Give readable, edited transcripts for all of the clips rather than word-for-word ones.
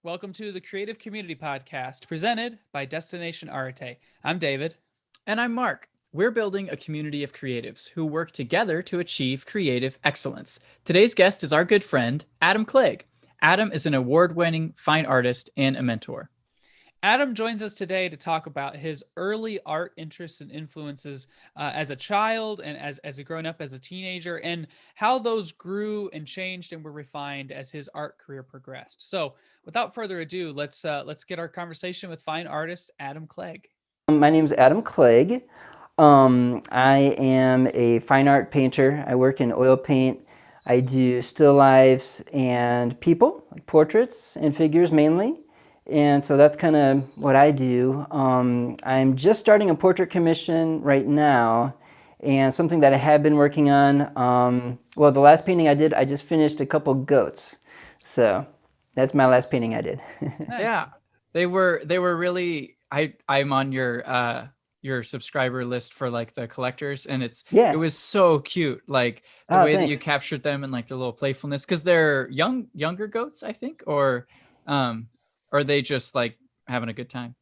Welcome to the Creative Community Podcast presented by Destination Arte. I'm David. And I'm Mark. We're building a community of creatives who work together to achieve creative excellence. Today's guest is our good friend, Adam Clegg. Adam is an award-winning fine artist and a mentor. Adam joins us today to talk about his early art interests and influences as a child and as a grown up as a teenager, and how those grew and changed and were refined as his art career progressed. So, without further ado, let's get our conversation with fine artist Adam Clegg. My name is Adam Clegg. I am a fine art painter. I work in oil paint. I do still lifes and people, like portraits and figures mainly. And so that's kind of what I do. I'm just starting a portrait commission right now, and something that I have been working on. Well, the last painting I did, I just finished a couple goats. So that's my last painting I did. Nice. Yeah, they were really. I'm on your subscriber list for like the collectors, and it was so cute, like the way that you captured them and like the little playfulness, because they're younger goats, I think, or are they just like having a good time?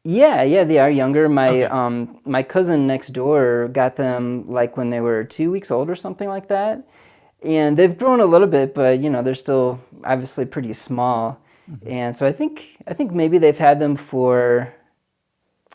Yeah, they are younger. My cousin next door got them like when they were 2 weeks old or something like that. And they've grown a little bit, but they're still obviously pretty small. Mm-hmm. And so I think maybe they've had them for,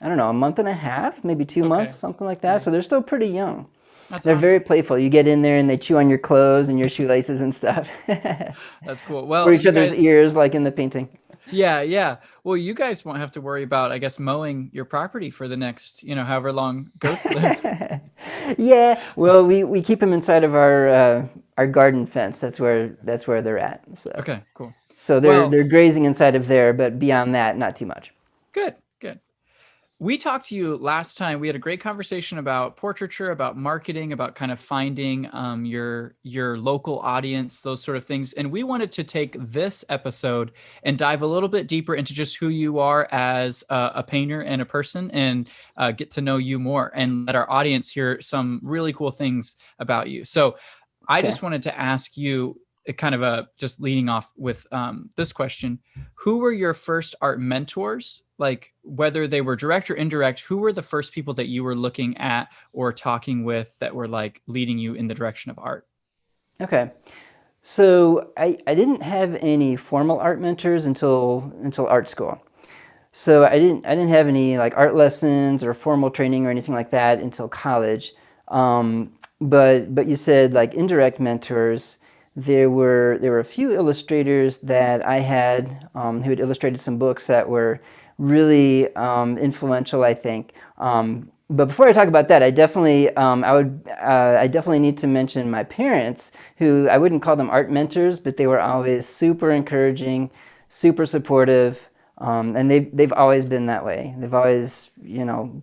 I don't know, a month and a half, maybe 2 months, something like that. Nice. So they're still pretty young. They're awesome. Very playful. You get in there and they chew on your clothes and your shoelaces and stuff. That's cool. Well, or each other's ears, like in the painting. Yeah. Well, you guys won't have to worry about, I guess, mowing your property for the next, however long goats live. Yeah. Well, we keep them inside of our garden fence. That's where they're at. So. Okay, cool. So they're grazing inside of there, but beyond that, not too much. Good. We talked to you last time. We had a great conversation about portraiture, about marketing, about kind of finding your local audience, those sort of things. And we wanted to take this episode and dive a little bit deeper into just who you are as a painter and a person, and get to know you more and let our audience hear some really cool things about you. So I just wanted to ask you, kind of just leading off with this question: who were your first art mentors? Like, whether they were direct or indirect, who were the first people that you were looking at or talking with that were like leading you in the direction of art? Okay. So I didn't have any formal art mentors until art school. So I didn't have any like art lessons or formal training or anything like that until college. But you said like indirect mentors. There were a few illustrators that I had who had illustrated some books that were really influential, I think. But before I talk about that, I definitely need to mention my parents, who I wouldn't call them art mentors, but they were always super encouraging, super supportive, and they've always been that way. They've always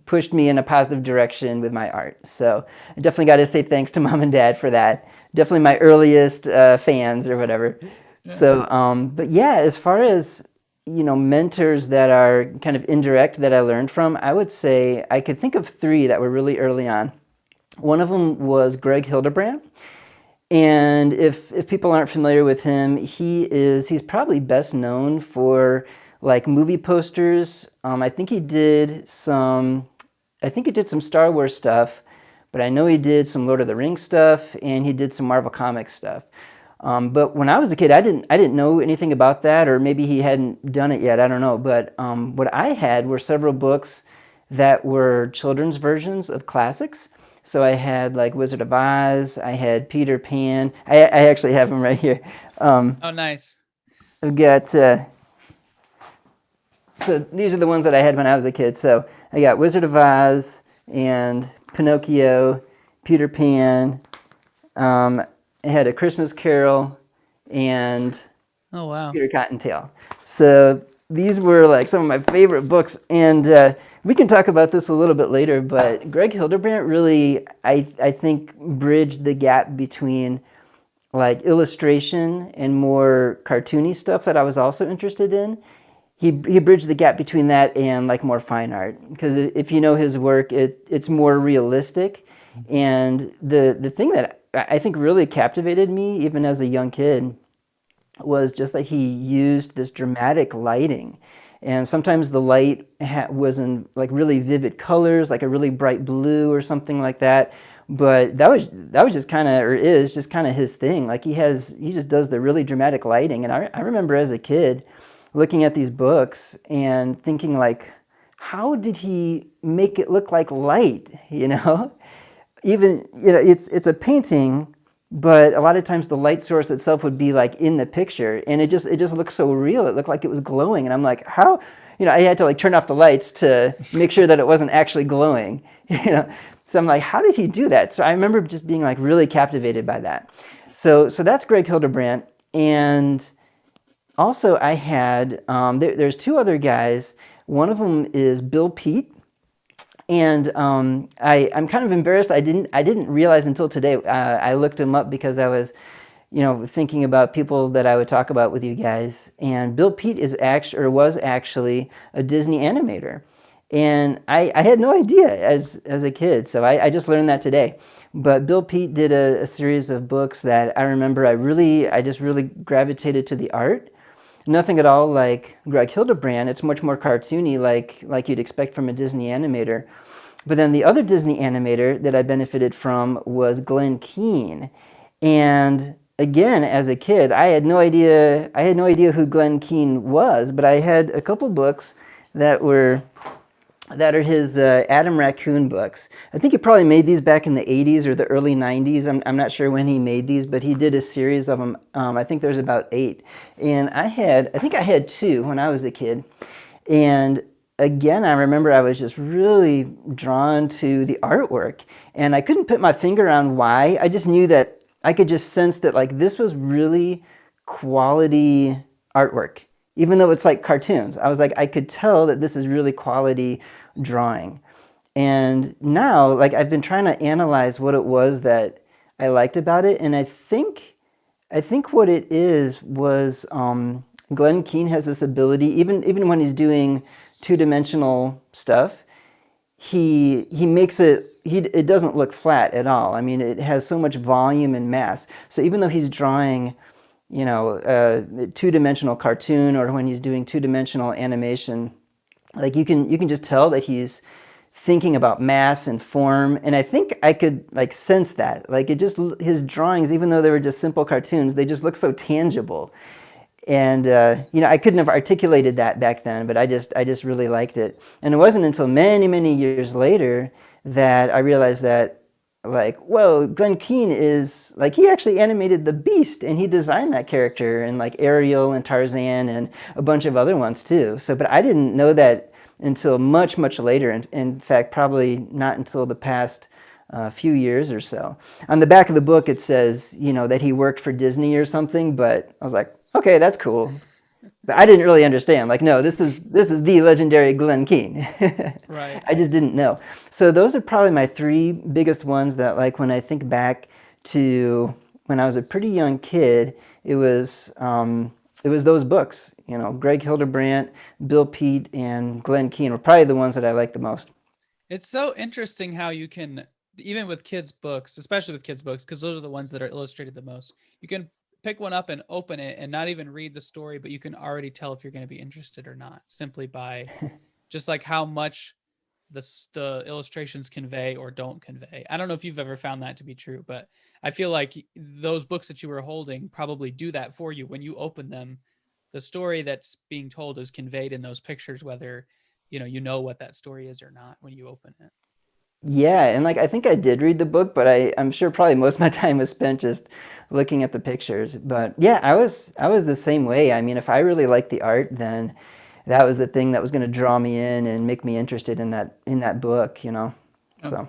pushed me in a positive direction with my art. So I definitely got to say thanks to Mom and Dad for that. Definitely my earliest fans or whatever. Yeah. So, but yeah, as far as mentors that are kind of indirect that I learned from, I would say I could think of three that were really early on. One of them was Greg Hildebrand. And if people aren't familiar with him, he's probably best known for like movie posters. I think he did some Star Wars stuff, but I know he did some Lord of the Rings stuff, and he did some Marvel Comics stuff. But when I was a kid, I didn't know anything about that, or maybe he hadn't done it yet. I don't know. But what I had were several books that were children's versions of classics. So I had like Wizard of Oz. I had Peter Pan. I actually have them right here. Oh, nice. I've got. So these are the ones that I had when I was a kid. So I got Wizard of Oz and Pinocchio, Peter Pan. I had A Christmas Carol and Peter Cottontail. So these were like some of my favorite books, and we can talk about this a little bit later, but Greg Hildebrand really, I think, bridged the gap between like illustration and more cartoony stuff that I was also interested in. He bridged the gap between that and like more fine art, because if you know his work, it's more realistic. And the thing that I think really captivated me even as a young kid was just that he used this dramatic lighting. And sometimes the light was in like really vivid colors, like a really bright blue or something like that. But that was just kind of, or is just kind of his thing. Like he just does the really dramatic lighting. And I remember as a kid looking at these books and thinking like, how did he make it look like light? You know, even it's a painting, but a lot of times the light source itself would be like in the picture, and it just looked so real. It looked like it was glowing, and I'm like, how? I had to like turn off the lights to make sure that it wasn't actually glowing. So I'm like, how did he do that? So I remember just being like really captivated by that. So that's Greg Hildebrandt. And also I had there's two other guys. One of them is Bill Peet, and I'm kind of embarrassed. I didn't realize until today. I looked him up because I was, thinking about people that I would talk about with you guys. And Bill Peet is actually, or was actually, a Disney animator, and I had no idea as a kid. So I just learned that today. But Bill Peet did a series of books that I remember. I just really gravitated to the art. Nothing at all like Greg Hildebrandt. It's much more cartoony, like you'd expect from a Disney animator. But then the other Disney animator that I benefited from was Glenn Keane. And again, as a kid, I had no idea. I had no idea who Glenn Keane was, but I had a couple books that were that are his Adam Raccoon books. I think he probably made these back in the 80s or the early 90s. I'm not sure when he made these, but he did a series of them. I think there's about 8. And I think I had 2 when I was a kid. And again, I remember I was just really drawn to the artwork. And I couldn't put my finger on why. I just knew that I could just sense that like this was really quality artwork. Even though it's like cartoons, I was like, I could tell that this is really quality drawing. And now, like, I've been trying to analyze what it was that I liked about it, and I think what it is was Glenn Keane has this ability, even when he's doing two-dimensional stuff, he makes it doesn't look flat at all. I mean, it has so much volume and mass. So even though he's drawing, a two-dimensional cartoon, or when he's doing two-dimensional animation, like you can just tell that he's thinking about mass and form. And I think I could like sense that. Like it just his drawings, even though they were just simple cartoons, they just look so tangible. And I couldn't have articulated that back then, but I just really liked it. And it wasn't until many many years later that I realized that, like, whoa, Glenn Keane is like, he actually animated the Beast, and he designed that character, and like Ariel and Tarzan and a bunch of other ones too. So, but I didn't know that until much much later. In fact, probably not until the past few years or so. On the back of the book, it says, that he worked for Disney or something, but I was like, okay, that's cool. But I didn't really understand. Like, no, this is the legendary Glenn Keane. Right. I just didn't know. So those are probably my 3 biggest ones that, like, when I think back to when I was a pretty young kid, it was those books. Greg Hildebrandt, Bill Peet, and Glenn Keane were probably the ones that I liked the most. It's so interesting how you can, even with kids' books, especially with kids' books, because those are the ones that are illustrated the most. You can pick one up and open it and not even read the story, but you can already tell if you're going to be interested or not, simply by just like how much the illustrations convey or don't convey. I don't know if you've ever found that to be true, but I feel like those books that you were holding probably do that for you. When you open them, the story that's being told is conveyed in those pictures, whether you know what that story is or not when you open it. Yeah, and like I think I did read the book, but I'm sure probably most of my time was spent just looking at the pictures. But yeah, I was the same way. I mean, if I really liked the art, then that was the thing that was going to draw me in and make me interested in that book. Oh, So,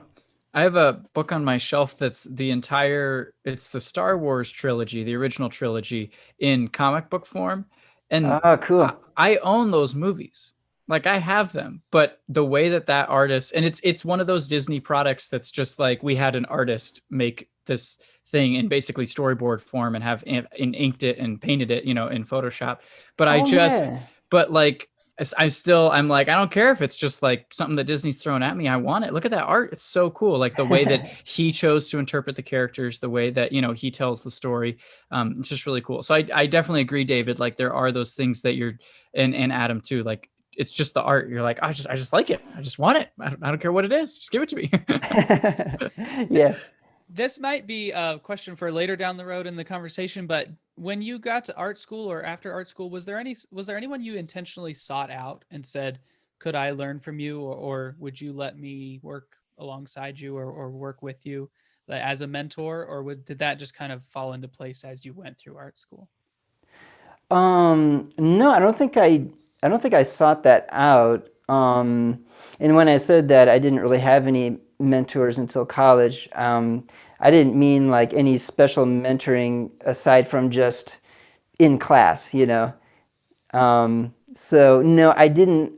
I have a book on my shelf that's it's the Star Wars trilogy, the original trilogy in comic book form. And oh, cool. I own those movies. Like I have them, but the way that artist, and it's one of those Disney products that's just like we had an artist make this thing in basically storyboard form and have and inked it and painted it, in Photoshop. But I Oh just yeah. but like I'm like, I don't care if it's just like something that Disney's thrown at me. I want it. Look at that art. It's so cool. Like the way that he chose to interpret the characters, the way that, he tells the story. It's just really cool. So I definitely agree, David. Like there are those things that and Adam too, like it's just the art. You're like, I just like it. I just want it. I don't care what it is. Just give it to me. Yeah. This might be a question for later down the road in the conversation, but when you got to art school or after art school, was there anyone you intentionally sought out and said, could I learn from you, or would you let me work alongside you or work with you, like, as a mentor, or did that just kind of fall into place as you went through art school? No, I don't think I sought that out. And when I said that I didn't really have any mentors until college, I didn't mean like any special mentoring aside from just in class, you know. So no, I didn't.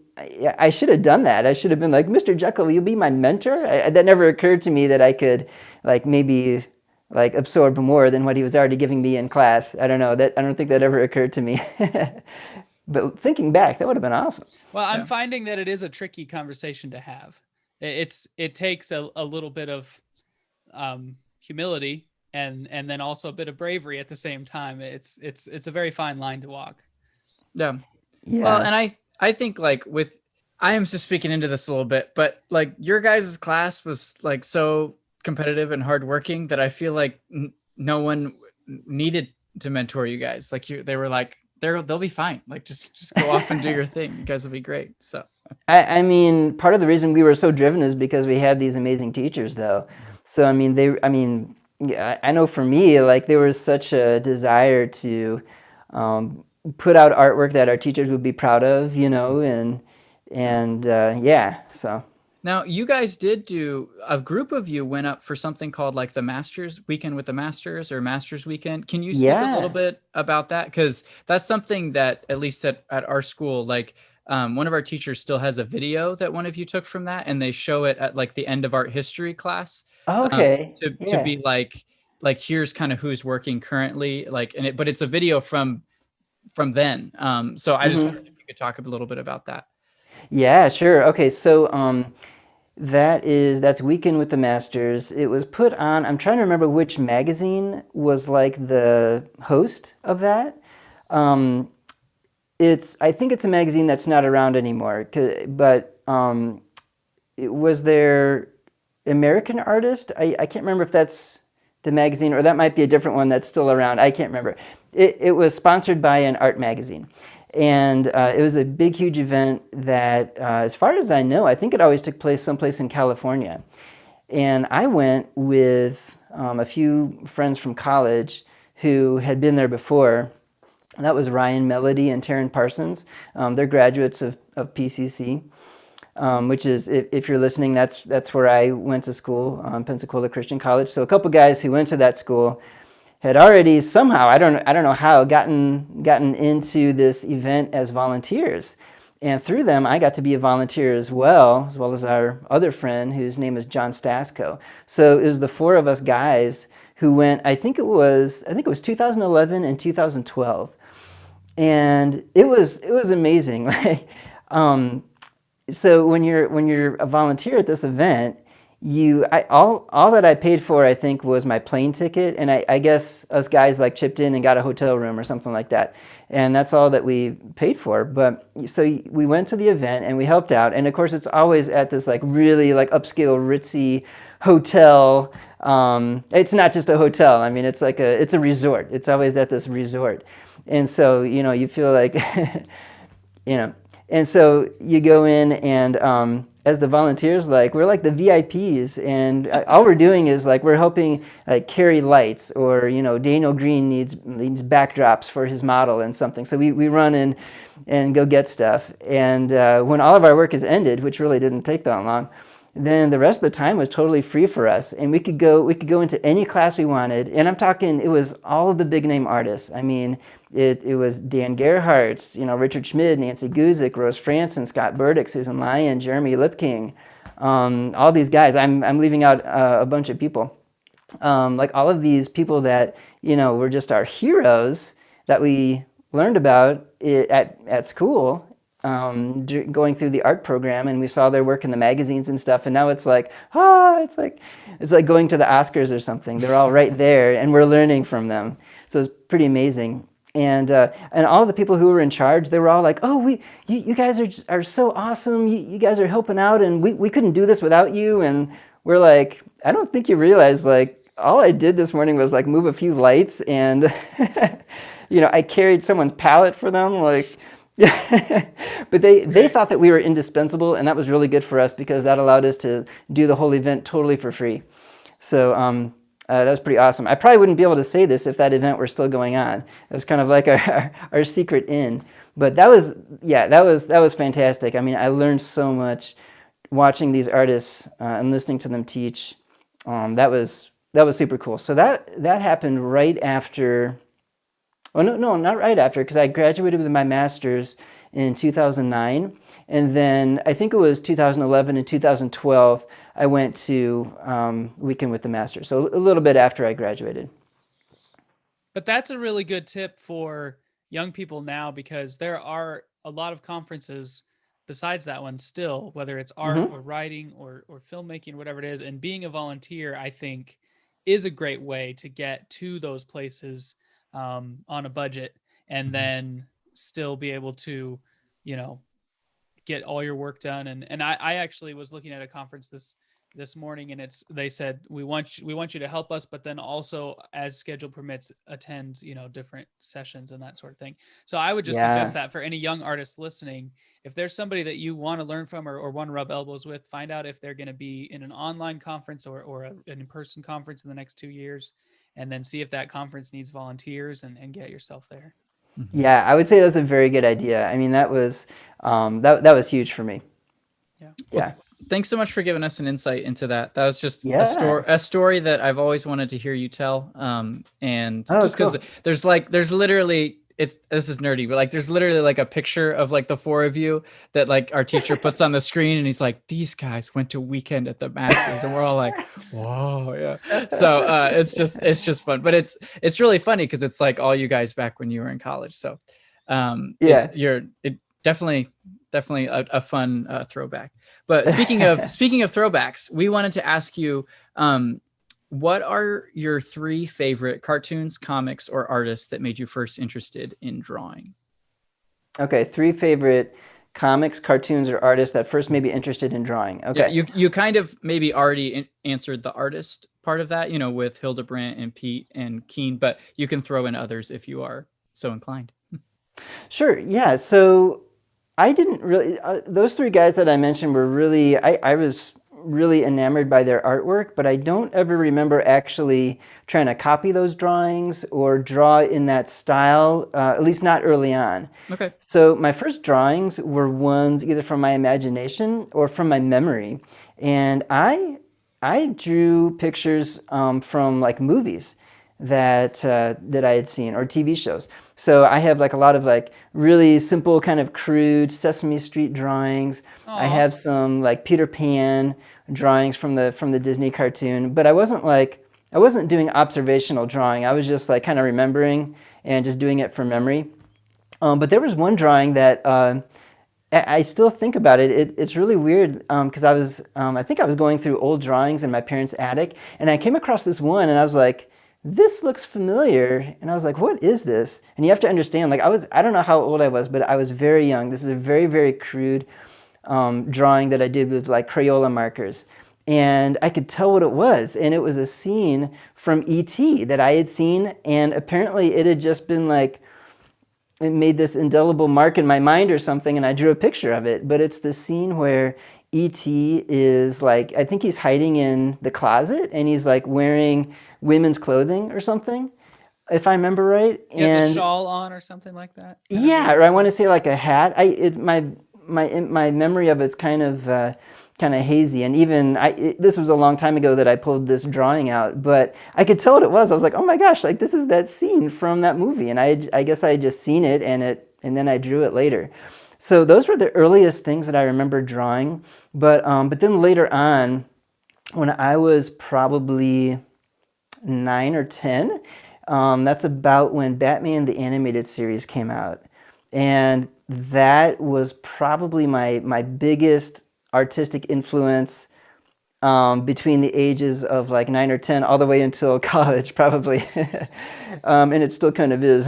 I should have done that. I should have been like, Mr. Jekyll, will you be my mentor? That never occurred to me that I could like maybe like absorb more than what he was already giving me in class. I don't know. I don't think that ever occurred to me. But thinking back, that would have been awesome. Well, I'm Yeah. finding that it is a tricky conversation to have. It takes a little bit of humility and then also a bit of bravery at the same time. It's a very fine line to walk. Yeah. Well, Yeah. and I think like I am just speaking into this a little bit, but like your guys' class was like so competitive and hardworking that I feel like no one needed to mentor you guys. Like they were like, they'll be fine. Like just go off and do your thing. You guys will be great. So I mean, part of the reason we were so driven is because we had these amazing teachers, though. So I mean, yeah, I know for me, like there was such a desire to um, put out artwork that our teachers would be proud of, you know, and yeah, so now you guys did do a group of you went up for something called like the Masters Weekend with the Masters or Masters Weekend. Can you speak a little yeah. bit about that? Because that's something that at least at our school, like one of our teachers still has a video that one of you took from that, and they show it at like the end of art history class Okay, to yeah. be like here's kind of who's working currently, like but it's a video from then. So I just wondered Hmm. if you could talk a little bit about that. Yeah, sure. Okay, so that's Weekend with the Masters. It was put on. I'm trying to remember which magazine was like the host of that. Um, I think it's a magazine that's not around anymore. But it was their American Artist. I can't remember if that's the magazine or that might be a different one that's still around. I can't remember. It was sponsored by an art magazine. And it was a big, huge event that, as far as I know, I think it always took place someplace in California. And I went with a few friends from college who had been there before. That was Ryan Melody and Taryn Parsons. They're graduates of PCC, which is, if you're listening, that's where I went to school, Pensacola Christian College. So a couple guys who went to that school had already somehow, I don't know how, gotten into this event as volunteers. And through them, I got to be a volunteer as well as our other friend whose name is John Stasko. So it was the four of us guys who went, I think it was 2011 and 2012. And it was amazing. Like, so when you're a volunteer at this event, all that I paid for, I think, was my plane ticket, and I guess us guys like chipped in and got a hotel room or something like that, and that's all that we paid for. But so we went to the event and we helped out, and of course it's always at this like really like upscale ritzy hotel. It's not just a hotel. I mean, it's a resort. It's always at this resort, and so you feel like you know. And so you go in, and as the volunteers, like we're like the VIPs, and all we're doing is like we're helping like carry lights, or Daniel Green needs backdrops for his model and something. So we run in and go get stuff. And when all of our work is ended, which really didn't take that long, then the rest of the time was totally free for us, and we could go into any class we wanted. And I'm talking, it was all of the big name artists. I mean, it was Dan Gerhardt, Richard Schmid, Nancy Guzik, Rose Franson, Scott Burdick, Susan Lyon, Jeremy Lipking, all these guys. I'm leaving out a bunch of people. Like all of these people that were just our heroes that we learned about at school. going through the art program, and we saw their work in the magazines and stuff. And now it's like going to the Oscars or something. They're all right there, and we're learning from them. So it's pretty amazing. And all the people who were in charge, they were all like, "Oh, you guys are so awesome. You guys are helping out, and we couldn't do this without you." And we're like, "I don't think you realize, like, all I did this morning was like move a few lights, and I carried someone's pallet for them, like." But they thought that we were indispensable, and that was really good for us because that allowed us to do the whole event totally for free. So that was pretty awesome. I probably wouldn't be able to say this if that event were still going on. It was kind of like our secret in. But that was fantastic. I mean, I learned so much watching these artists and listening to them teach. That was super cool. So that happened right after. Oh no, not right after, because I graduated with my master's in 2009, and then I think it was 2011 and 2012. I went to Weekend with the Master, so a little bit after I graduated. But that's a really good tip for young people now, because there are a lot of conferences besides that one still, whether it's art Hmm. or writing or filmmaking, whatever it is. And being a volunteer, I think, is a great way to get to those places on a budget, and Mhm. then still be able to, you know, get all your work done. And I actually was looking at a conference this morning, and they said we want you to help us, but then also, as schedule permits, attend different sessions and that sort of thing. So I would just suggest Yeah. that for any young artists listening, if there's somebody that you want to learn from, or want to rub elbows with, find out if they're going to be in an online conference or an in-person conference in the next 2 years, and then see if that conference needs volunteers, and get yourself there. Mhm. Yeah, I would say that's a very good idea. I mean, that was huge for me. Yeah. Well, Yeah. thanks so much for giving us an insight into that. That was just Yeah. a story that I've always wanted to hear you tell. And Oh, just because cool. there's literally this is nerdy, but like there's literally like a picture of like the four of you that like our teacher puts on the screen, and he's like, these guys went to Weekend at the Masters, and we're all like, whoa, yeah. So it's just fun, but it's really funny because it's like all you guys back when you were in college. So Yeah. it definitely a fun throwback. But speaking of throwbacks, we wanted to ask you, what are your three favorite cartoons, comics, or artists that made you first interested in drawing? Okay, three favorite comics, cartoons, or artists that first made me interested in drawing. Yeah, Okay. you kind of maybe already answered the artist part of that, with Hildebrandt and Pete and Keen, but you can throw in others if you are so inclined. Sure. Yeah. So I didn't really, those three guys that I mentioned were really, I was really enamored by their artwork, but I don't ever remember actually trying to copy those drawings or draw in that style, at least not early on. Okay. So my first drawings were ones either from my imagination or from my memory. And I drew pictures from like movies that I had seen or TV shows. So I have like a lot of like really simple kind of crude Sesame Street drawings. I Aw. have some like Peter Pan drawings from the Disney cartoon, but I wasn't doing observational drawing. I was just like kind of remembering and just doing it from memory. But there was one drawing that I still think about it. It's really weird because I think I was going through old drawings in my parents' attic, and I came across this one, and I was like, "This looks familiar." And I was like, "What is this?" And you have to understand, like I don't know how old I was, but I was very young. This is a very, very crude drawing that I did with like Crayola markers, and I could tell what it was, and it was a scene from E.T. that I had seen, and apparently it had just been like it made this indelible mark in my mind or something, and I drew a picture of it. But it's the scene where E.T. is like, I think he's hiding in the closet and he's like wearing women's clothing or something, if I remember right. He has a And shawl on or something like that, kind of yeah, deal, or or I want to something. say like a hat. My memory of it's kind of hazy, and even this was a long time ago that I pulled this drawing out, but I could tell what it was. I was like, oh my gosh, like this is that scene from that movie, and I guess I had just seen it, and then I drew it later. So those were the earliest things that I remember drawing, but then later on, when I was probably 9 or 10. That's about when Batman the Animated Series came out. And that was probably my biggest artistic influence between the ages of like 9 or 10 all the way until college, probably. And it still kind of is,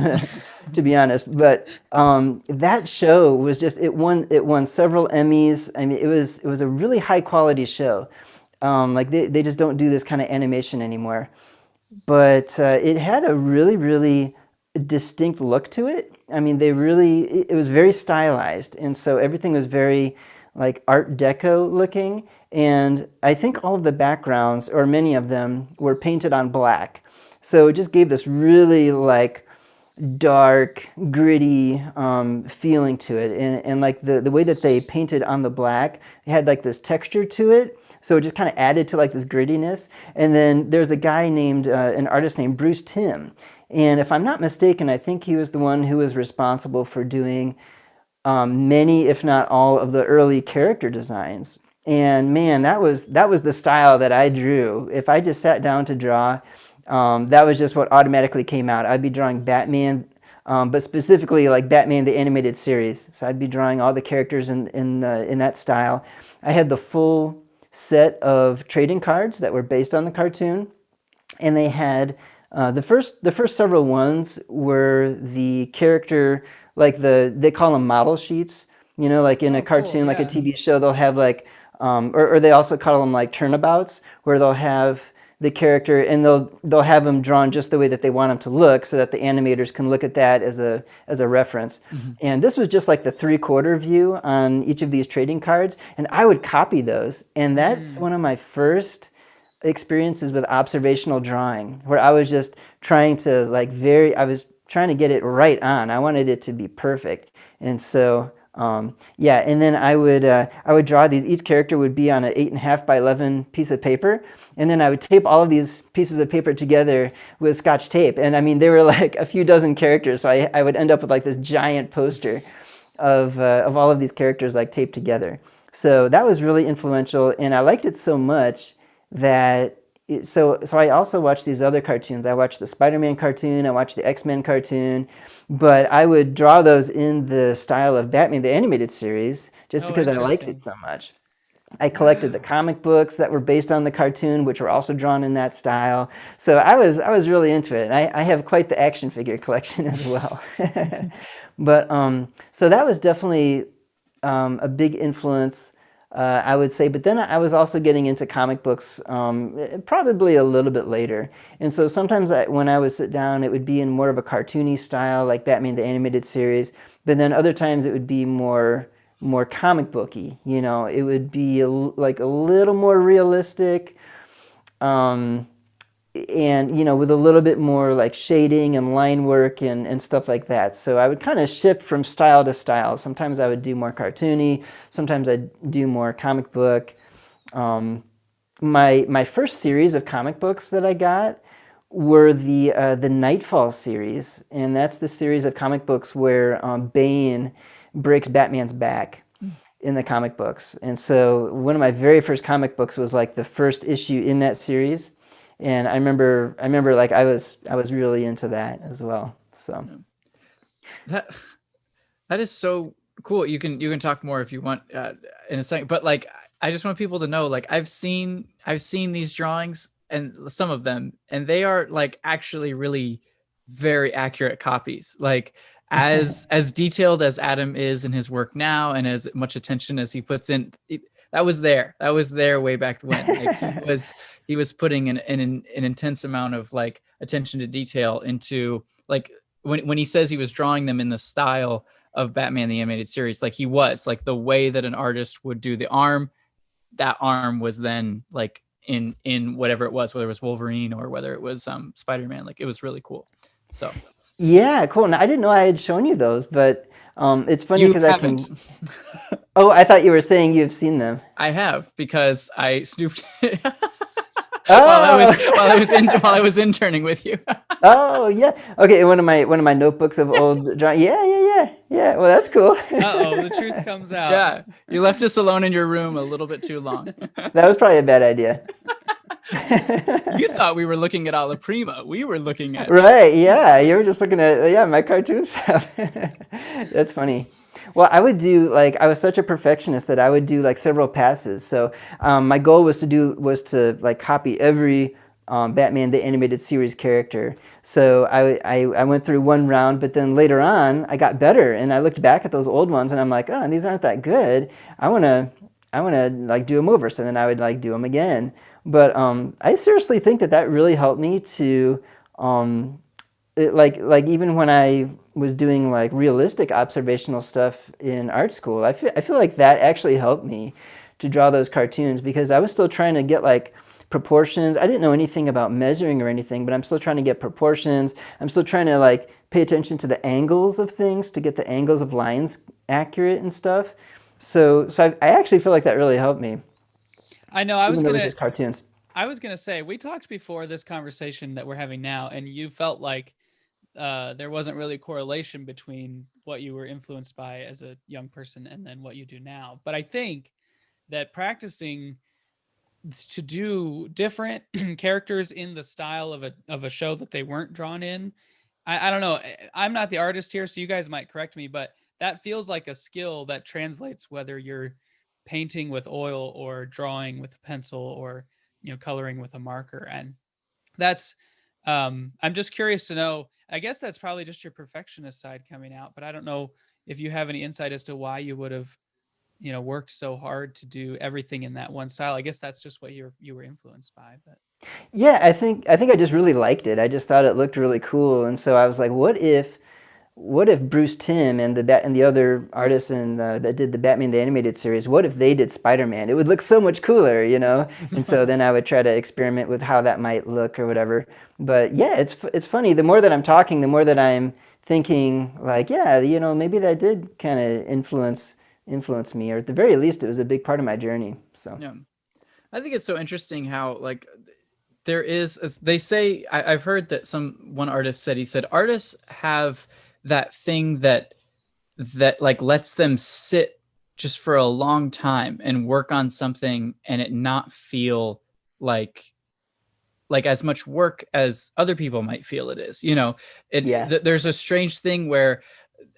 to be honest. But that show was just it won several Emmys. I mean, it was a really high quality show. Like they just don't do this kind of animation anymore. But it had a really, really distinct look to it. I mean, it was very stylized. And so everything was very like Art Deco looking. And I think all of the backgrounds, or many of them, were painted on black. So it just gave this really like dark, gritty feeling to it. And like the way that they painted on the black, it had like this texture to it. So it just kind of added to like this grittiness. And then there's a guy named, an artist named Bruce Timm. And if I'm not mistaken, I think he was the one who was responsible for doing many, if not all, of the early character designs. And man, that was the style that I drew. If I just sat down to draw, that was just what automatically came out. I'd be drawing Batman, but specifically like Batman the Animated Series. So I'd be drawing all the characters in that style. I had the full set of trading cards that were based on the cartoon, and they had the first several ones were the character, like they call them model sheets. You know, like in a Oh, cool. cartoon, like a Yeah. TV show, they'll have like, or they also call them like turnabouts, where they'll have the character and they'll have them drawn just the way that they want them to look, so that the animators can look at that as a reference. Mhm. And this was just like the 3/4 view on each of these trading cards, and I would copy those. And that's Mm. one of my first experiences with observational drawing, where I was just trying to I was trying to get it right on. I wanted it to be perfect. And so yeah, and then I would draw these. Each character would be on an 8.5 by 11 piece of paper, and then I would tape all of these pieces of paper together with Scotch tape. And I mean, they were like a few dozen characters, so I would end up with like this giant poster of all of these characters like taped together. So that was really influential, and I liked it so much that so I also watched these other cartoons. I watched the Spider-Man cartoon, I watched the X-Men cartoon, but I would draw those in the style of Batman the Animated Series just Oh, because I liked interesting. it so much. I collected the Wow. comic books that were based on the cartoon, which were also drawn in that style. So I was really into it. I have quite the action figure collection as well. But so that was definitely a big influence, I would say. But then I was also getting into comic books probably a little bit later. And so sometimes when I would sit down, it would be in more of a cartoony style, like Batman the Animated Series. But then other times it would be more comic booky. You know, it would be like a little more realistic. Um, and with a little bit more like shading and line work and stuff like that. So I would kind of shift from style to style. Sometimes I would do more cartoony, sometimes I'd do more comic book. um, my first series of comic books that I got were the Nightfall series, and that's the series of comic books where Bane breaks Batman's back in the comic books. And so one of my very first comic books was like the first issue in that series, and I remember like I was really into that as well. So That that is so cool. You can talk more if you want in a second, but like I just want people to know, like I've seen these drawings and some of them, and they are like actually really very accurate copies. Like as detailed as Adam is in his work now, and as much attention as he puts in, that was there way back when. Like he was putting an intense amount of like attention to detail into, like, when he says he was drawing them in the style of Batman the Animated Series, like he was like the way that an artist would do the arm, that arm was then like in whatever it was, whether it was Wolverine or whether it was Spider-Man. Like it was really cool. So yeah, cool. Now I didn't know I had shown you those, but it's funny you because I haven't. can. Oh, I thought you were saying you've seen them. I have, because I snooped Oh, while I was interning with you. oh yeah. Okay, one of my notebooks of old drawing. Yeah, yeah, yeah, yeah. Well, that's cool. Uh-oh, the truth comes out. Yeah, you left us alone in your room a little bit too long. That was probably a bad idea. You thought we were looking at Alla Prima. We were looking at Right, yeah. You were just looking at, yeah, my cartoon stuff. That's funny. Well, I would do like I was such a perfectionist that I would do like several passes. So my goal was to like copy every Batman the animated series character. So I went through one round, but then later on I got better, and I looked back at those old ones, and I'm like, oh, these aren't that good. I wanna like do them over. So then I would like do them again. But I seriously think that that really helped me to like even when I was doing like realistic observational stuff in art school, I feel like that actually helped me to draw those cartoons because I was still trying to get like proportions. I didn't know anything about measuring or anything, but I'm still trying to get proportions. I'm still trying to like pay attention to the angles of things to get the angles of lines accurate and stuff. So I actually feel like that really helped me, I know. even though it was just cartoons. I was gonna say we talked before this conversation that we're having now, and you felt like there wasn't really a correlation between what you were influenced by as a young person and then what you do now. But I think that practicing to do different characters in the style of a show that they weren't drawn in. I don't know. I'm not the artist here, so you guys might correct me, but that feels like a skill that translates whether you're painting with oil or drawing with a pencil or coloring with a marker. And that's I'm just curious to know. I guess that's probably just your perfectionist side coming out, but I don't know if you have any insight as to why you would have worked so hard to do everything in that one style. I guess that's just what you were influenced by. But Yeah, I think I just really liked it. I just thought it looked really cool, and so I was like, what if Bruce Timm and the other artists that did the Batman the Animated Series, what if they did Spider-Man? It would look so much cooler, you know? And so then I would try to experiment with how that might look or whatever. But yeah, it's funny. The more that I'm talking, the more that I'm thinking like, yeah, maybe that did kind of influence me, or at the very least, it was a big part of my journey. So Yeah. I think it's so interesting how like there is, as they say, I've heard that one artist said, he said artists have that thing that like lets them sit just for a long time and work on something and it not feel like as much work as other people might feel it is. yeah. There's a strange thing where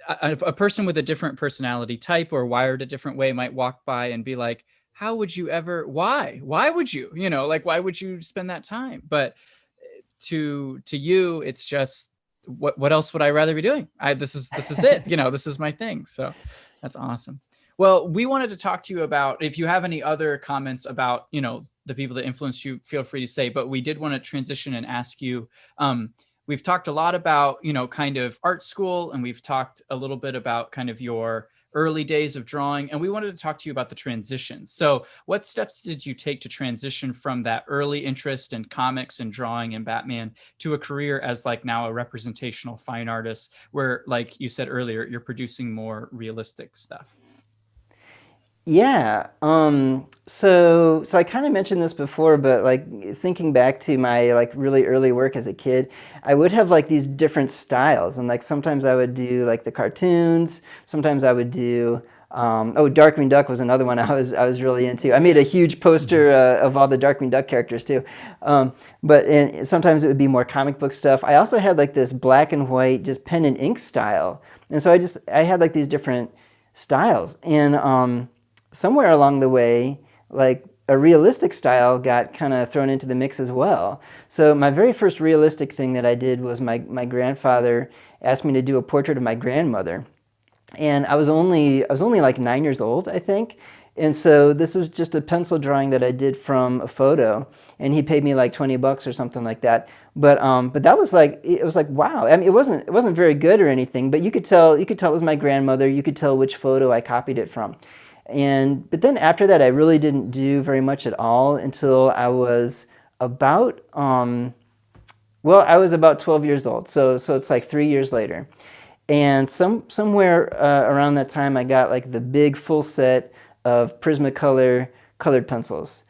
a person with a different personality type or wired a different way might walk by and be like, how would you ever, why would you, like, why would you spend that time? But to you, it's just, what else would I rather be doing? This is it, this is my thing. So that's awesome. Well, we wanted to talk to you about, if you have any other comments about, the people that influenced you, feel free to say, but we did want to transition and ask you, we've talked a lot about, kind of art school, and we've talked a little bit about kind of your early days of drawing, and we wanted to talk to you about the transition. So what steps did you take to transition from that early interest in comics and drawing and Batman to a career as like now a representational fine artist where, like you said earlier, you're producing more realistic stuff? Yeah. So I kind of mentioned this before, but like thinking back to my like really early work as a kid, I would have like these different styles, and like sometimes I would do like the cartoons, sometimes I would do. Darkwing Duck was another one I was really into. I made a huge poster of all the Darkwing Duck characters too. But sometimes it would be more comic book stuff. I also had like this black and white, just pen and ink style, and so I had like these different styles, and somewhere along the way, like a realistic style got kind of thrown into the mix as well. So my very first realistic thing that I did was my grandfather asked me to do a portrait of my grandmother. And I was only like 9 years old, I think. And so this was just a pencil drawing that I did from a photo, and he paid me like $20 or something like that. But that was like, it was like, wow. I mean, it wasn't very good or anything, but you could tell it was my grandmother. You could tell which photo I copied it from. But then after that, I really didn't do very much at all until I was about I was about 12 years old. So it's like 3 years later. And somewhere around that time, I got like the big full set of Prismacolor colored pencils.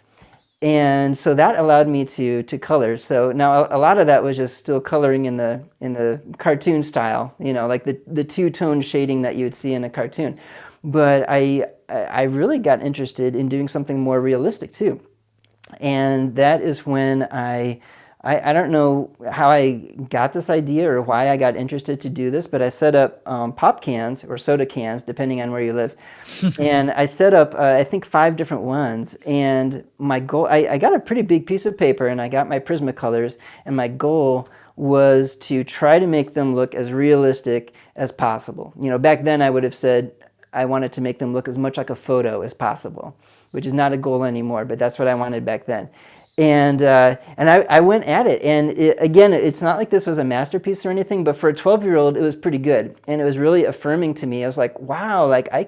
And so that allowed me to color. So now a lot of that was just still coloring in the cartoon style, like the two-tone shading that you would see in a cartoon. But I really got interested in doing something more realistic too. And that is when I I don't know how I got this idea or why I got interested to do this, but I set up pop cans or soda cans, depending on where you live. And I set up, I think, 5 different ones. And my goal, I got a pretty big piece of paper and I got my Prismacolors. And my goal was to try to make them look as realistic as possible. You know, back then I would have said I wanted to make them look as much like a photo as possible, which is not a goal anymore, but that's what I wanted back then. And I went at it. And again, it's not like this was a masterpiece or anything, but for a 12-year-old, it was pretty good. And it was really affirming to me. I was like, wow, like I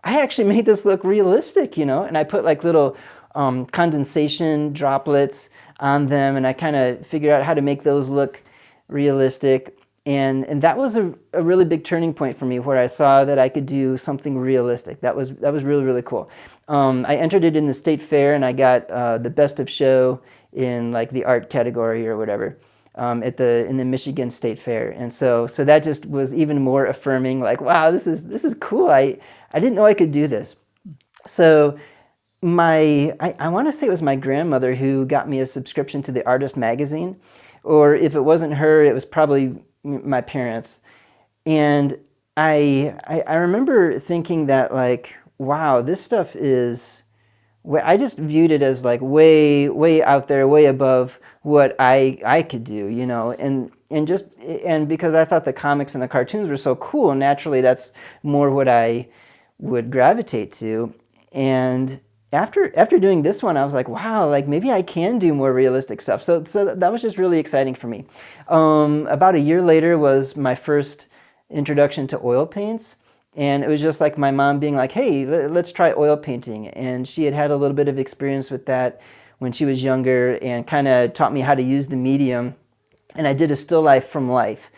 actually made this look realistic, you know? And I put like little condensation droplets on them, and I kind of figured out how to make those look realistic. And that was a really big turning point for me, where I saw that I could do something realistic. That was really, really cool. I entered it in the state fair, and I got the best of show in like the art category or whatever in the Michigan State Fair. And so that just was even more affirming. Like, wow, this is cool. I didn't know I could do this. So I want to say it was my grandmother who got me a subscription to the Artist magazine, or if it wasn't her, it was probably my parents. And I remember thinking that, like, wow, this stuff is, I just viewed it as like way out there, way above what I could do, you know, and because I thought the comics and the cartoons were so cool, naturally that's more what I would gravitate to. And after doing this one, I was like, wow, like maybe I can do more realistic stuff. So that was just really exciting for me. About a year later was my first introduction to oil paints. And it was just like my mom being like, hey, let's try oil painting. And she had had a little bit of experience with that when she was younger and kind of taught me how to use the medium. And I did a still life from life.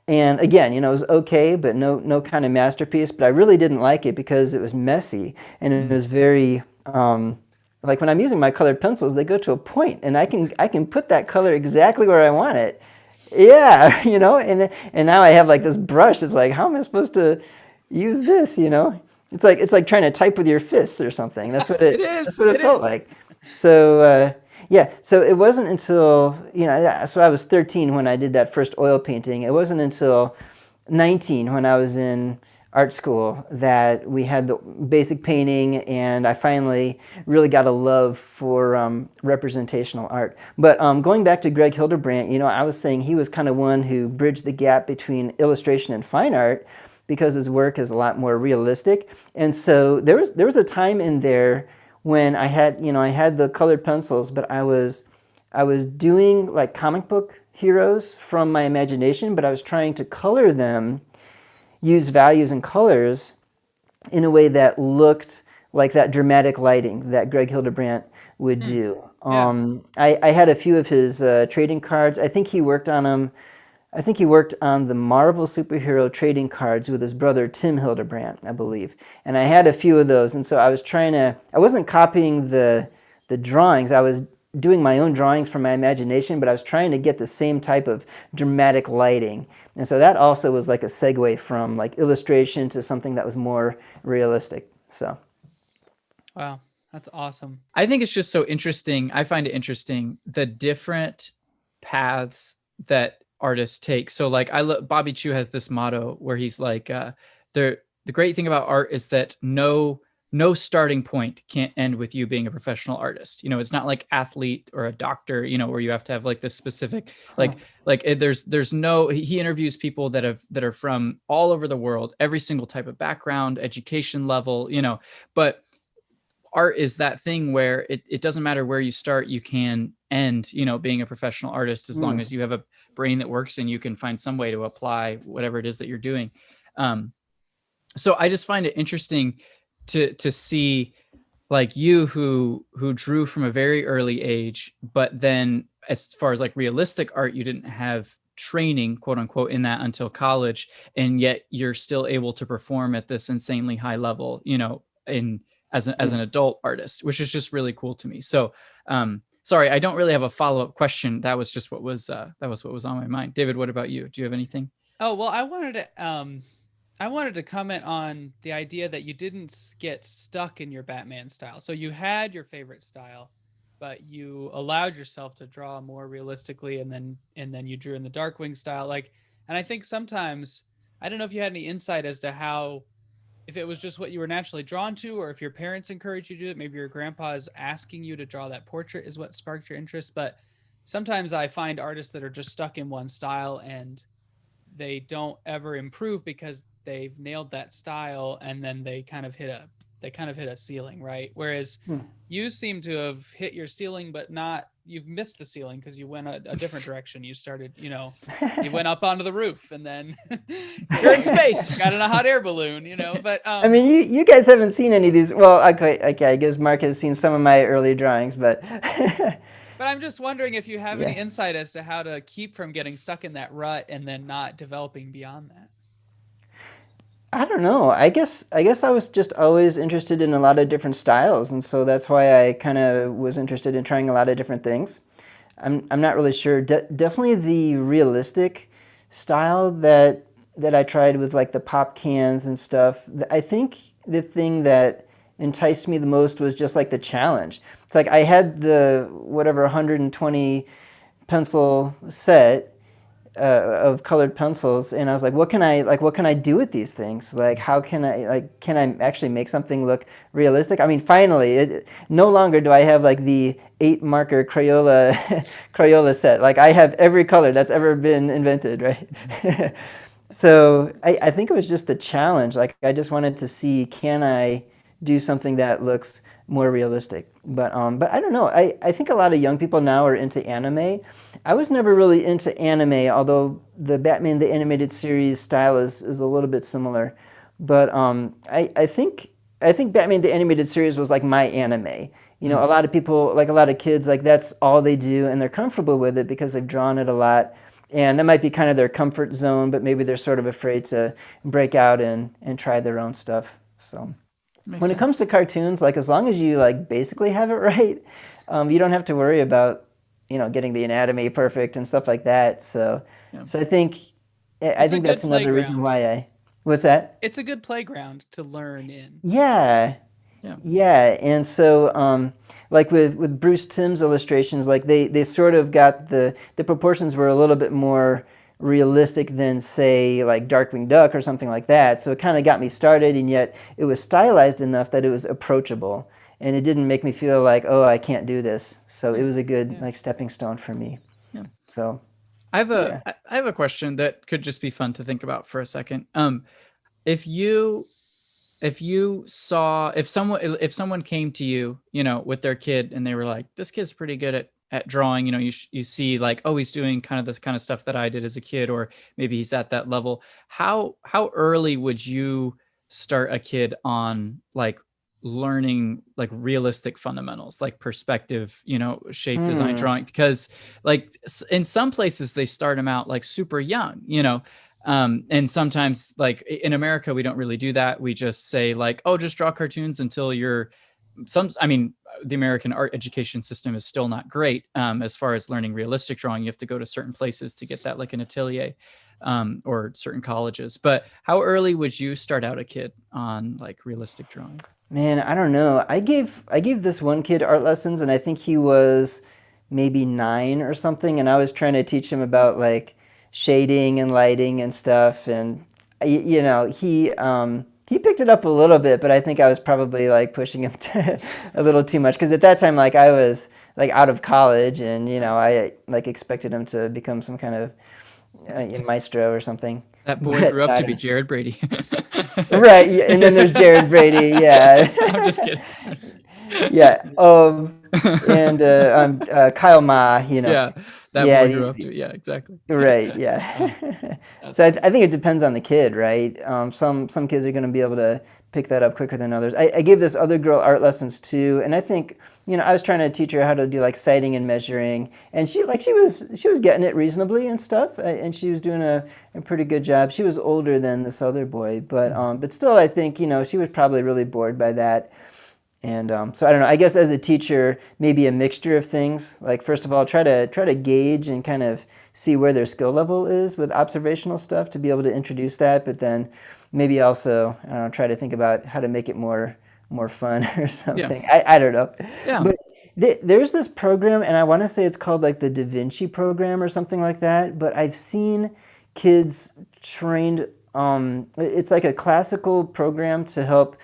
And again, you know, it was okay, but no kind of masterpiece. But I really didn't like it because it was messy and it was very like when I'm using my colored pencils, they go to a point, and I can put that color exactly where I want it. Yeah, you know, and now I have like this brush. It's like, how am I supposed to use this? You know, it's like trying to type with your fists or something. It That's is. what it It felt is. like. So yeah, so it wasn't until, you know, yeah, so I was 13 when I did that first oil painting. It wasn't until 19 when I was in art school that we had the basic painting, and I finally really got a love for representational art. But going back to Greg Hildebrandt, you know, I was saying he was kind of one who bridged the gap between illustration and fine art because his work is a lot more realistic. And so there was a time in there when I had, you know, I had the colored pencils, but I was doing like comic book heroes from my imagination, but I was trying to color them, use values and colors in a way that looked like that dramatic lighting that Greg Hildebrandt would Hmm. do. Yeah. I had a few of his trading cards. I think he worked on them. I think he worked on the Marvel superhero trading cards with his brother Tim Hildebrandt, I believe. And I had a few of those, and so I was trying to. I wasn't copying the drawings. I was doing my own drawings from my imagination, but I was trying to get the same type of dramatic lighting. And so that also was like a segue from like illustration to something that was more realistic. So Wow. That's awesome. I think it's just so interesting. I find it interesting the different paths that artists take. So like Bobby Chu has this motto where he's like the great thing about art is that no starting point can't end with you being a professional artist. You know, it's not like athlete or a doctor, you know, where you have to have like this specific there's no, he interviews people that are from all over the world, every single type of background, education level, you know, but art is that thing where it doesn't matter where you start, you can end, you know, being a professional artist as long mm, as you have a brain that works and you can find some way to apply whatever it is that you're doing. Um, so I just find it interesting to see like you who drew from a very early age, but then as far as like realistic art, you didn't have training, quote unquote, in that until college, and yet you're still able to perform at this insanely high level, you know, in as mm. an adult artist, which is just really cool to me. So sorry, I don't really have a follow-up question. That was just what was on my mind. David, what about you? Do you have anything? Oh, well, I wanted to comment on the idea that you didn't get stuck in your Batman style. So you had your favorite style, but you allowed yourself to draw more realistically, and then you drew in the Darkwing style. Like, and I think sometimes, I don't know if you had any insight as to how, if it was just what you were naturally drawn to, or if your parents encouraged you to do it. Maybe your grandpa is asking you to draw that portrait is what sparked your interest. But sometimes I find artists that are just stuck in one style, and they don't ever improve because they've nailed that style, and then they kind of hit a ceiling, right? Whereas Hmm. you seem to have hit your ceiling, but not, you've missed the ceiling because you went a different direction. You started, you went up onto the roof, and then You're in space. got in a hot air balloon, but I mean, you guys haven't seen any of these. Well, okay, I guess Mark has seen some of my early drawings, but but I'm just wondering if you have any yeah. insight as to how to keep from getting stuck in that rut and then not developing beyond that. I don't know. I guess I was just always interested in a lot of different styles, and so that's why I kind of was interested in trying a lot of different things. I'm not really sure. Definitely the realistic style that I tried with like the pop cans and stuff. I think the thing that enticed me the most was just like the challenge. It's like I had the whatever 120 pencil set of colored pencils, and I was like, what can I do with these things? Like, how can I actually make something look realistic? I mean, finally, no longer do I have like the 8 marker Crayola Crayola set. Like, I have every color that's ever been invented, right? So I think it was just the challenge. Like, I just wanted to see, can I do something that looks more realistic? But I don't know. I think a lot of young people now are into anime. I was never really into anime, although the Batman the Animated Series style is a little bit similar. But I think Batman the Animated Series was like my anime. A lot of people, like a lot of kids, like that's all they do, and they're comfortable with it because they've drawn it a lot. And that might be kind of their comfort zone, but maybe they're sort of afraid to break out and try their own stuff. So Makes when it comes sense. to cartoons, like as long as you like basically have it right, you don't have to worry about getting the anatomy perfect and stuff like that. So Yeah. so I It's a think good that's another reason playground. why I what's that? It's a good playground to learn in. Yeah. Yeah. Yeah, and so like with Bruce Timm's illustrations, like they sort of got the proportions were a little bit more realistic than say like Darkwing Duck or something like that. So it kind of got me started, and yet it was stylized enough that it was approachable, and it didn't make me feel like, oh, I can't do this. So it Right. was a good Yeah. like stepping stone for me. Yeah. So I have a yeah. I have a question that could just be fun to think about for a second. If you if someone came to you, with their kid, and they were like, this kid's pretty good at drawing, you see like, oh, he's doing kind of this kind of stuff that I did as a kid, or maybe he's at that level. How early would you start a kid on like learning like realistic fundamentals, like perspective, shape, design, Hmm. drawing? Because like in some places they start them out like super young, and sometimes like in America, we don't really do that. We just say like, oh, just draw cartoons until you're I mean, the American art education system is still not great as far as learning realistic drawing. You have to go to certain places to get that, like an atelier or certain colleges. But how early would you start out a kid on like realistic drawing? Man, I don't know. I gave this one kid art lessons, and I think he was maybe 9 or something, and I was trying to teach him about like shading and lighting and stuff, and he picked it up a little bit, but I think I was probably like pushing him to a little too much because at that time like I was like out of college, and I like expected him to become some kind of maestro or something. That boy But grew up I to be don't. Jared Brady. Right, yeah, and then there's Jared Brady, yeah. I'm just kidding. Yeah. And Kyle Ma, Yeah, that yeah, boy grew up to, yeah, exactly. right, Oh, yeah. that's So I, funny. I think it depends on the kid, right? Some kids are going to be able to pick that up quicker than others. I gave this other girl art lessons too, and I think I was trying to teach her how to do like sighting and measuring, and she was getting it reasonably and stuff, and she was doing a pretty good job. She was older than this other boy, but still, I think she was probably really bored by that. And so I don't know. I guess as a teacher, maybe a mixture of things. Like first of all, try to gauge and kind of see where their skill level is with observational stuff to be able to introduce that. But then maybe also I don't know, try to think about how to make it more fun or Yeah. something. I don't know. Yeah. But There's this program, and I want to say it's called like the Da Vinci program or something like that. But I've seen kids trained. It's like a classical program to help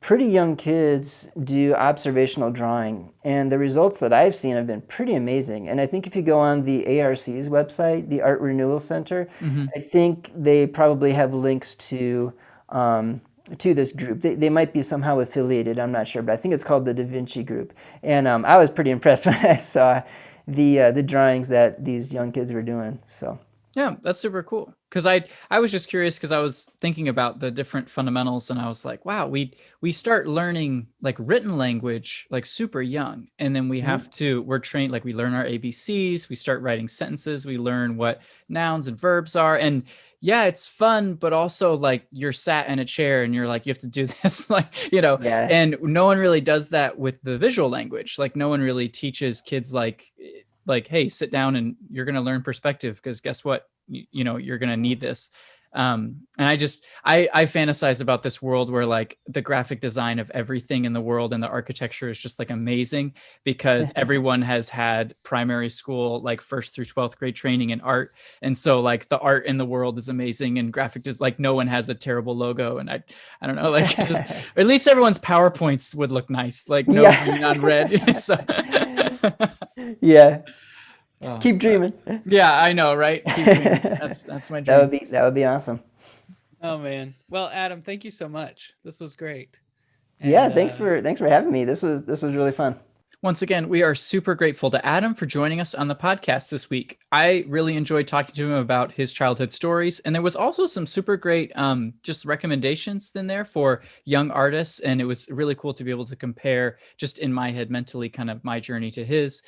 pretty young kids do observational drawing, and the results that I've seen have been pretty amazing. And I think if you go on the ARC's website, the Art Renewal Center, I think they probably have links to this group. They might be somehow affiliated, I'm not sure, but I think it's called the Da Vinci Group. And I was pretty impressed when I saw the drawings that these young kids were doing. So. Yeah, that's super cool. Because I was just curious because I was thinking about the different fundamentals and I was like, wow, we start learning like written language like super young. And then we're trained, like we learn our ABCs, we start writing sentences, we learn what nouns and verbs are. And yeah, it's fun, but also like you're sat in a chair and you're like, you have to do this, like, Yeah. and no one really does that with the visual language. Like no one really teaches kids like, hey, sit down and you're going to learn perspective because guess what? You're going to need this. And I fantasize about this world where like the graphic design of everything in the world and the architecture is just like amazing because everyone has had primary school, like 1st through 12th grade training in art. And so like the art in the world is amazing and graphic design, like no one has a terrible logo. And I don't know, like or at least everyone's PowerPoints would look nice, like no green on red. So. Yeah. Keep dreaming. Yeah, I know, right? Keep dreaming. That's my dream. That would be awesome. Oh man. Well, Adam, thank you so much. This was great. Yeah, thanks for having me. This was really fun. Once again, we are super grateful to Adam for joining us on the podcast this week. I really enjoyed talking to him about his childhood stories. And there was also some super great just recommendations in there for young artists. And it was really cool to be able to compare just in my head mentally kind of my journey to his.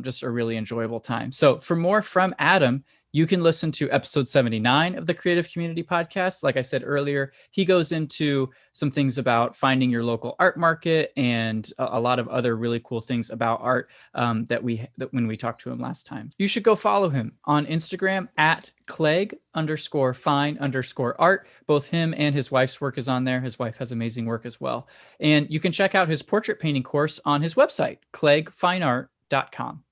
Just a really enjoyable time. So for more from Adam, you can listen to episode 79 of the Creative Community Podcast. Like I said earlier, he goes into some things about finding your local art market and a lot of other really cool things about art that when we talked to him last time. You should go follow him on Instagram at Clegg_fine_art. Both him and his wife's work is on there. His wife has amazing work as well. And you can check out his portrait painting course on his website, CleggFineArt.com.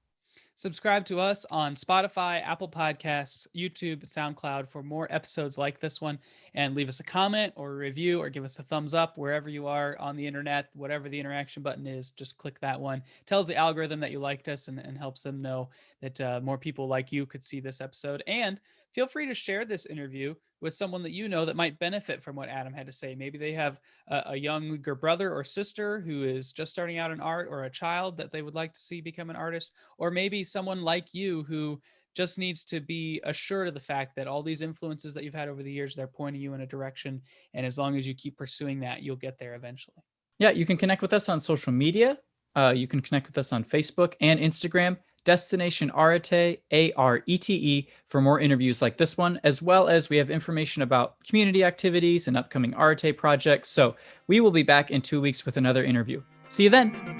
Subscribe to us on Spotify, Apple Podcasts, YouTube, SoundCloud for more episodes like this one. And leave us a comment or a review or give us a thumbs up wherever you are on the internet. Whatever the interaction button is, just click that one. Tells the algorithm that you liked us and helps them know that more people like you could see this episode. And feel free to share this interview with someone that you know that might benefit from what Adam had to say. Maybe they have a younger brother or sister who is just starting out in art, or a child that they would like to see become an artist, or maybe someone like you who just needs to be assured of the fact that all these influences that you've had over the years, they're pointing you in a direction. And as long as you keep pursuing that, you'll get there eventually. Yeah, you can connect with us on social media. You can connect with us on Facebook and Instagram. Destination Arete, ARETE, for more interviews like this one, as well as we have information about community activities and upcoming Arete projects. So we will be back in 2 weeks with another interview. See you then.